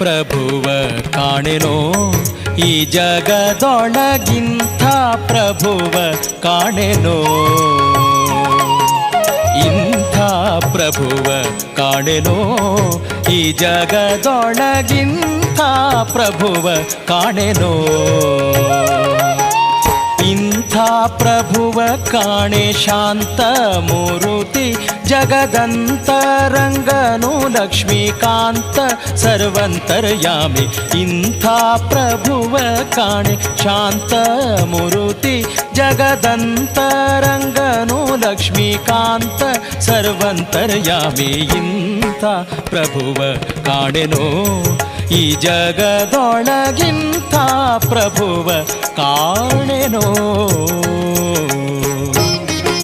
ಪ್ರಭುವ ಕಾಣೆನೋ ಈ ಜಗದೊಳಗಿಂಥ ಪ್ರಭುವ ಕಾಣೆನೋ ಇಂಥ ಪ್ರಭುವ ಕಾಣೆನೋ ಈ ಜಗದೊಳಗಿಂಥ ಪ್ರಭುವ ಕಾಣೆನೋ ಇಂಥ ಪ್ರಭುವ ಕಾಣೆ ಶಾಂತ ಮೂರುತಿ ಜಗದಂತರಂಗನು ಲಕ್ಷ್ಮೀಕಾಂತ ಸರ್ವಂತರ್ಯಾಮಿ ಇಂಥ ಪ್ರಭುವ ಕಾಣೆ ಶಾಂತ ಮೂರುತಿ ಜಗದಂತರಂಗನು ಲಕ್ಷ್ಮೀಕಾಂತ ಸರ್ವಂತರ್ಯಾಮಿ ಇಂಥ ಪ್ರಭುವ ಕಾಣೆನೋ ಈ ಜಗದೊಳಗಿಂಥ ಪ್ರಭುವ ಕಾಣೆನೋ